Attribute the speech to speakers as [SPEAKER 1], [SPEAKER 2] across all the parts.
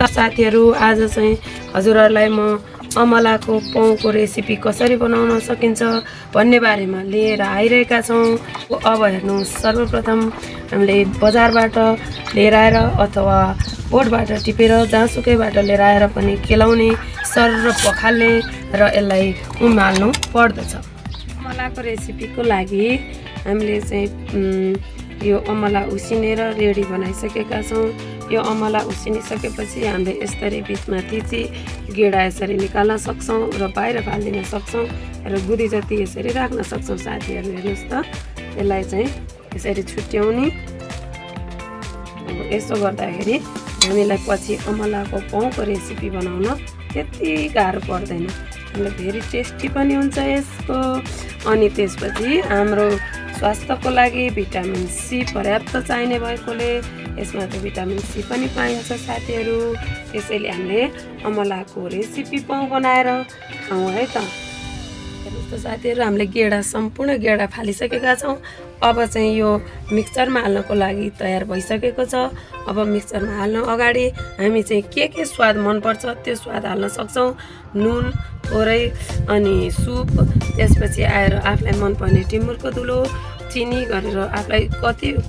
[SPEAKER 1] साथीहरू आज चाहिँ हजुरहरूलाई म अमलाको पाउको रेसिपी कसरी बनाउन सकिन्छ भन्ने बारेमा लिएर आइरहेका छौँ। अब हेर्नुहोस्, सर्वप्रथम हामीले बजारबाट लिएर आएर अथवा बोटबाट टिपेर जहाँसुकैबाट लिएर आएर पनि केलाउने, सर पखाल्ने र यसलाई उमाल्नु पर्दछ। अमलाको रेसिपीको लागि हामीले चाहिँ यो अमला उसिनेर रेडी बनाइसकेका छौँ। यो अमला उसिनिसकेपछि हामीले यसरी बिचमाथि चाहिँ गेडा यसरी निकाल्न सक्छौँ र बाहिर फालिदिन सक्छौँ र गुदी जति यसरी राख्न सक्छौँ। साथीहरू हेर्नुहोस् त, यसलाई चाहिँ यसरी छुट्याउने। अब यसो गर्दाखेरि हामीलाई पछि अमलाको पाउको रेसिपी बनाउन त्यति गाह्रो पर्दैन। हामीलाई धेरै टेस्टी पनि हुन्छ यसको। अनि त्यसपछि हाम्रो स्वास्थ्यको लागि भिटामिन सी पर्याप्त चाहिने भएकोले यसमा त भिटामिन सी पनि पाइन्छ साथीहरू। त्यसैले हामीले अमलाको रेसिपी पाउ बनाएर खाउँ है त। हेर्नुहोस् त साथीहरू, हामीले गेडा सम्पूर्ण गेडा फालिसकेका छौँ। अब चाहिँ यो मिक्सचरमा हाल्नको लागि तयार भइसकेको छ। अब मिक्सचरमा हाल्नु अगाडि हामी चाहिँ के स्वाद मनपर्छ त्यो स्वाद हाल्न सक्छौँ। नुन थोरै, अनि सुप, त्यसपछि आएर आफूलाई मनपर्ने टिमुरको धुलो, चिनी गरेर आफूलाई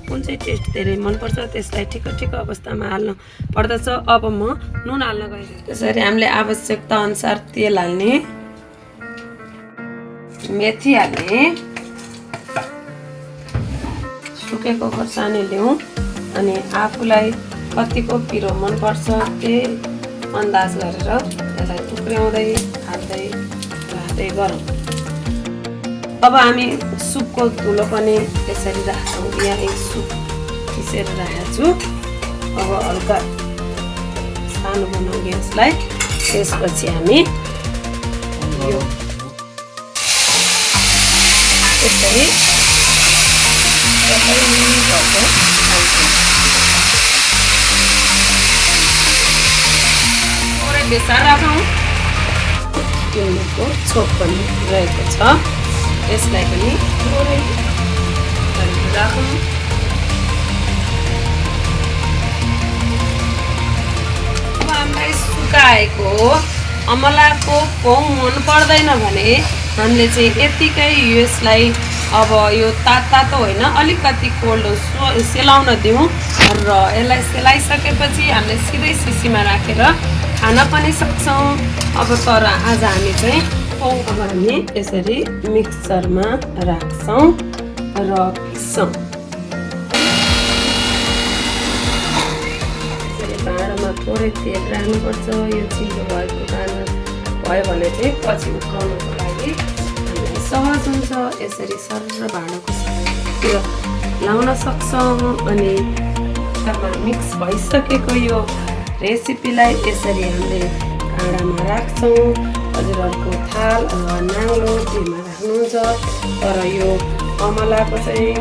[SPEAKER 1] कुन चाहिँ टेस्ट धेरै मनपर्छ त्यसलाई ठिक ठिक अवस्थामा हाल्नु पर्दछ। अब म नुन हाल्न गइरहेको। त्यसरी हामीले आवश्यकता अनुसार तेल हाल्ने, मेथी हाल्ने, सुकेको खोर्सानी ल्याउँ, अनि आफूलाई कतिको पिरो मनपर्छ त्यही अन्दाज गरेर यसलाई टुक्र्याउँदै हाल्दै गरौँ। अब हामी सुपको धुलो पनि यसरी राख्छौँ। यहाँ एक सुप पिसेर राखेको छु। अब हल्का सानो बनाउँ ग्यासलाई। त्यसपछि हामी यो यसरी थोरै बेसार राखौँ। टिमुरको छोप पनि रहेको छ, यसलाई पनि थोरै राखौँ। अब हामीलाई सुकाएको अमलाको पाउ मन पर्दैन भने हामीले चाहिँ यतिकै यसलाई अब यो तातो होइन, अलिकति कोल्ड सेलाउन दिउँ र यसलाई सेलाइसकेपछि हामीले सिधै सिसीमा राखेर खान पनि सक्छौँ। अब तर आज हामी चाहिँ अब हामी यसरी मिक्सचरमा राख्छौँ र पिस्छौँ। यसरी भाँडामा थोरै तेल राख्नुपर्छ। यो चिल्लो भएको कारण भयो भने चाहिँ पछि उठाउनुको लागि हामीलाई सहज हुन्छ। यसरी सर भाँडाको तिर लाउन सक्छौँ। अनि मिक्स भइसकेको यो रेसिपीलाई यसरी हामीले भाँडामा राख्छौँ। हजुरहरूको थाल अथवा नाङ्लो जेमा राख्नुहुन्छ। तर यो अमलाको चाहिँ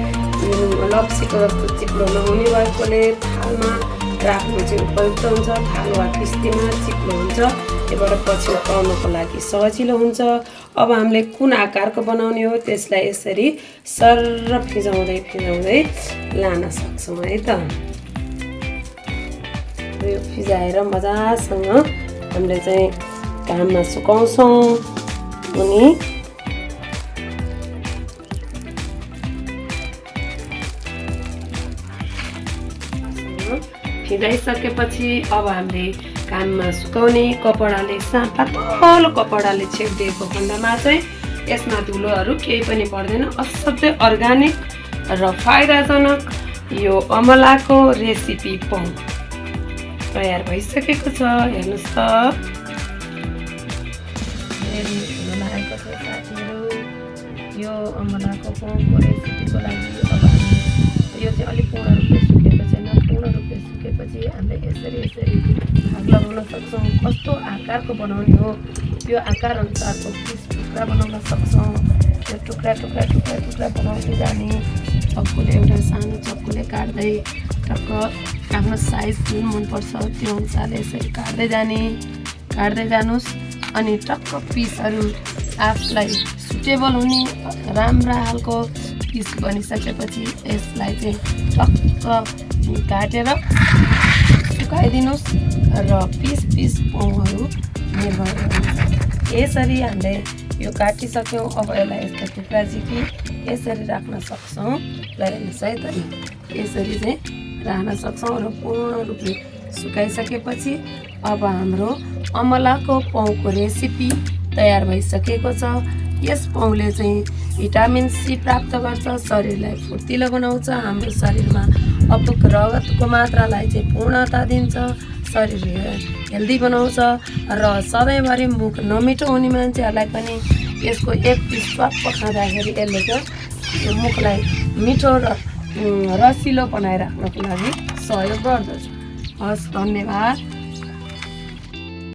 [SPEAKER 1] लप्सीको जस्तो चिप्लो नहुने भएकोले थालमा राख्नु चाहिँ उपयुक्त हुन्छ। थाल वा किस्तीमा चिप्लो हुन्छ, त्योबाट पछि उठाउनको लागि सजिलो हुन्छ। अब हामीले कुन आकारको बनाउने हो त्यसलाई यसरी सर फिजाउँदै लान सक्छौँ है त। यो फिजाएर मजासँग हामीले चाहिँ घाममा सुकाउँछौँ। अनि फिजाइसकेपछि अब हामीले घाममा सुकाउने कपडाले, पातलो कपडाले छेकिदिएको खण्डमा चाहिँ यसमा धुलोहरू केही पनि पर्दैन। असाध्यै अर्ग्यानिक र फाइदाजनक यो अमलाको रेसिपी पाउ तयार भइसकेको छ। हेर्नुहोस् त, लागेको छ साथीहरू यो अमलाको पाउको रेसिपीको लागि। अब यो चाहिँ अलिक पूर्ण रूपले सुकेको छैन। पूर्ण रूपले सुकेपछि हामीले यसरी भाग लगाउन सक्छौँ। कस्तो आकारको बनाउने हो त्यो आकार अनुसारको पिस टुक्रा बनाउन सक्छौँ। यो टुक्रा बनाउँदै जाने, चक्कुले एउटा सानो चक्कुले काट्दै टक्क आफ्नो साइज जुन मनपर्छ त्यो अनुसारले यसरी काट्दै जानुहोस्। अनि टक्क पिसहरू आफूलाई सुटेबल हुने राम्रा खालको पिस बनिसकेपछि यसलाई चाहिँ टक्क काटेर सुकाइदिनुहोस्। र पिस पाउहरू निर्भर गर्नुहुन्छ। यसरी हामीले यो काटिसक्यौँ। अब यसलाई यस्तो टुक्रा झिकी यसरी राख्न सक्छौँ। ल हेर्नुहोस् है त यसरी चाहिँ राख्न सक्छौँ र पूर्ण रूपले सुकाइसकेपछि अब हाम्रो अमलाको पाउको रेसिपी तयार भइसकेको छ। यस पाउले चाहिँ भिटामिन सी प्राप्त गर्छ, शरीरलाई फुर्तिलो बनाउँछ, हाम्रो शरीरमा अपुक रगतको मात्रालाई चाहिँ पूर्णता दिन्छ, शरीर हेल्दी बनाउँछ र सधैँभरि मुख नमिठो हुने मान्छेहरूलाई पनि यसको एक पिस स्वाप खाँदाखेरि यसले चाहिँ मुखलाई मिठो र रसिलो बनाइराख्नको लागि सहयोग गर्दछ। हस्, धन्यवाद।